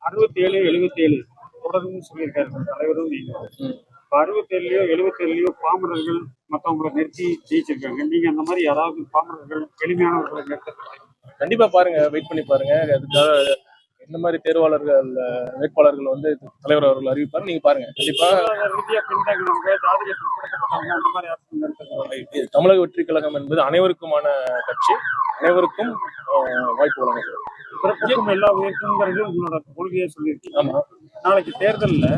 67, 77 தொடர்ந்து சொல்லியிருக்காரு தலைவரும் நீங்க. இப்போ 67லயோ 77லயோ பாமரர்கள் மற்றவங்களை நிறுத்தி ஜெயிச்சிருக்காங்க. நீங்க அந்த மாதிரி யாராவது பாமரர்கள் எளிமையானவர்களை நிறுத்த கண்டிப்பா பாருங்க, வெயிட் பண்ணி பாருங்க. அதுக்காக இந்த மாதிரி தேர்வாளர்கள் வேட்பாளர்கள் வந்து தலைவர் அவர்கள் அறிவிப்பாரு, நீங்க பாருங்க. கண்டிப்பா ரீதியா பின்தங்கினவங்க, ஜாதிய பிற்படுத்தப்பட்டவங்க அந்த மாதிரி யாருக்கும் நிறுத்த. தமிழக வெற்றி கழகம் என்பது அனைவருக்குமான கட்சி, அனைவருக்கும் வாய்ப்பு வழங்குகிறது. பிறப்புக்கும் எல்லா உயர்த்துங்கிறது உங்களோட கொள்கையை சொல்லியிருக்கீங்க. ஆமா, நாளைக்கு தேர்தலில்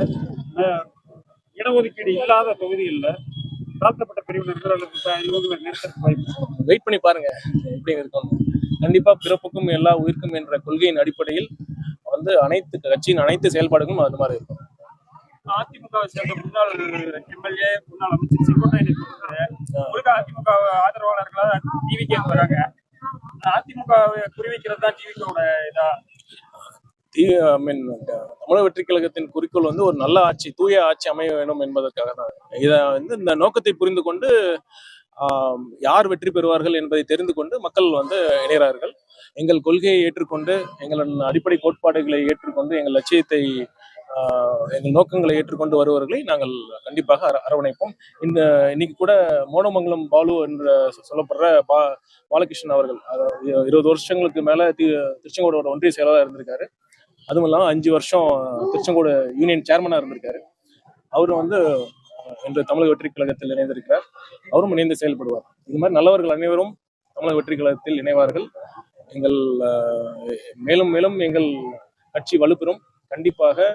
இடஒதுக்கீடு இல்லாத தொகுதிகளில் தாழ்த்தப்பட்ட பிரிவினர்கள் அல்லது இவங்களை நிறுத்தத்துக்கு வாய்ப்பு. வெயிட் பண்ணி பாருங்க எப்படி இருக்கும். கண்டிப்பா பிறப்புக்கும் எல்லா உயிர்க்கும் என்ற கொள்கையின் அடிப்படையில் வந்து அனைத்து கட்சியின் அனைத்து செயல்பாடுகளும் அது மாதிரி இருக்கும். அதிமுகவை சேர்ந்த முன்னாள் எம்எல்ஏ, முன்னாள் அமைச்சர் செங்கோட்டையனை முழுக்க அதிமுக ஆதரவாளர்களாக டிவிக்கே வராங்க. அதிமுகவை குறிவைக்கிறது தான் டிவிக்கோட இதா. தமிழக வெற்றி கழகத்தின் குறிக்கோள் வந்து ஒரு நல்ல ஆட்சி, தூய ஆட்சி அமைய வேண்டும் என்பதற்காக தான். இதை வந்து இந்த நோக்கத்தை புரிந்து கொண்டு யார் வெற்றி பெறுவார்கள் என்பதை தெரிந்து கொண்டு மக்கள் வந்து இணைகிறார்கள். எங்கள் கொள்கையை ஏற்றுக்கொண்டு, எங்களின் அடிப்படை கோட்பாடுகளை ஏற்றுக்கொண்டு, எங்கள் லட்சியத்தை எங்கள் நோக்கங்களை ஏற்றுக்கொண்டு வருவர்களை நாங்கள் கண்டிப்பாக அரவணைப்போம். இன்னைக்கு கூட மோனமங்கலம் பாலு என்று சொல்லப்படுற பாலகிருஷ்ணன் அவர்கள் 20 வருஷங்களுக்கு மேல திருச்செங்கோடோட ஒன்றிய செயலாளர் இருந்திருக்காரு. அதுவும் இல்லாமல் 5 வருஷம் திருச்செங்கோடு யூனியன் சேர்மனா இருந்திருக்காரு. அவரும் வந்து இன்று தமிழக வெற்றி கழகத்தில் இணைந்திருக்கிறார். அவரும் இணைந்து செயல்படுவார். இது மாதிரி நல்லவர்கள் அனைவரும் தமிழக வெற்றி கழகத்தில் இணைவார்கள். எங்கள் மேலும் மேலும் எங்கள் கட்சி வலுப்பெறும். கண்டிப்பாக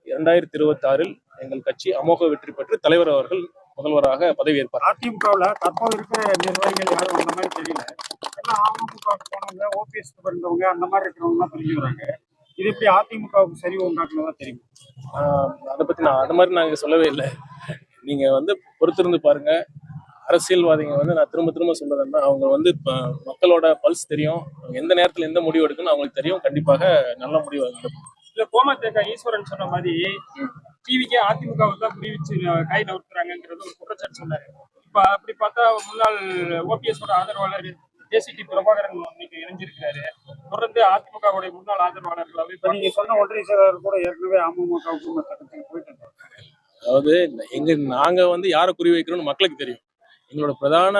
2026 எங்கள் கட்சி அமோக வெற்றி பெற்று தலைவர் அவர்கள் முதல்வராக பதவியேற்பார். அதிமுகவில் தற்போது இருக்கிற நிர்வாகிகள் யாரும் அந்த மாதிரி தெரியல. எல்லாம் அமமுக போனவங்க, ஓபிஎஸ் இருந்தவங்க, அந்த மாதிரி இருக்கிறவங்க பிரிஞ்சு வராங்க. இது எப்படி அதிமுகவுக்கு சரி உண்டாக்குனதா தெரியும்? அதை பத்தி அது மாதிரி நாங்க சொல்லவே இல்லை. நீங்க வந்து பொறுத்திருந்து பாருங்க. அரசியல்வாதிங்க வந்து நான் திரும்ப திரும்ப சொல்றதுன்னா, அவங்க வந்து மக்களோட பல்ஸ் தெரியும், எந்த நேரத்துல எந்த முடிவு எடுக்கணும் அவங்களுக்கு தெரியும். கண்டிப்பாக நல்ல முடிவு எடுக்கும். இல்ல கோமத்தேக்க ஈஸ்வரன் சொன்ன மாதிரி டிவிக்கே அதிமுகவை தான் குறிவிச்சு கை நகர்த்துறாங்கிறது ஒரு குற்றச்சாட்டு சொன்னாரு. இப்ப அப்படி பார்த்தா முன்னாள் ஓபிஎஸ் ஆதரவாளர் ஜேசிடி பிரபாகரன் இன்னைக்கு இணைஞ்சிருக்கிறாரு. தொடர்ந்து அதிமுகவுடைய முன்னாள் ஆதரவாளர்களாவே நீங்க சொன்ன ஒன்றிய செயலாளர் கூட ஏற்கனவே அமமுகவுக்கு போயிட்டு. அதாவது நாங்க வந்து யாரை குறி வைக்கிறோம்னு மக்களுக்கு தெரியும். எங்களோட பிரதான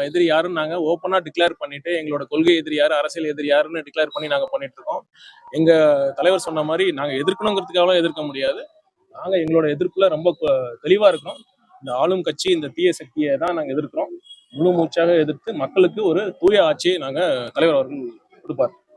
எதிரி யாருன்னு நாங்க ஓப்பனா டிக்ளேர் பண்ணிட்டு, எங்களோட கொள்கை எதிரி யாரு, அரசியல் எதிரி யாருன்னு டிக்ளேர் பண்ணி நாங்க பண்ணிட்டு இருக்கோம். எங்க தலைவர் சொன்ன மாதிரி நாங்க எதிர்க்கணுங்கிறதுக்காக எதிர்க்க முடியாது. நாங்க எங்களோட எதிர்ப்புல ரொம்ப தெளிவா இருக்கிறோம். இந்த ஆளும் கட்சி, இந்த தீய சக்தியை தான் நாங்க எதிர்க்கிறோம். முழு மூச்சாக எதிர்த்து மக்களுக்கு ஒரு தூய ஆட்சியை நாங்க தலைவர் அவர்கள் கொடுப்பார்.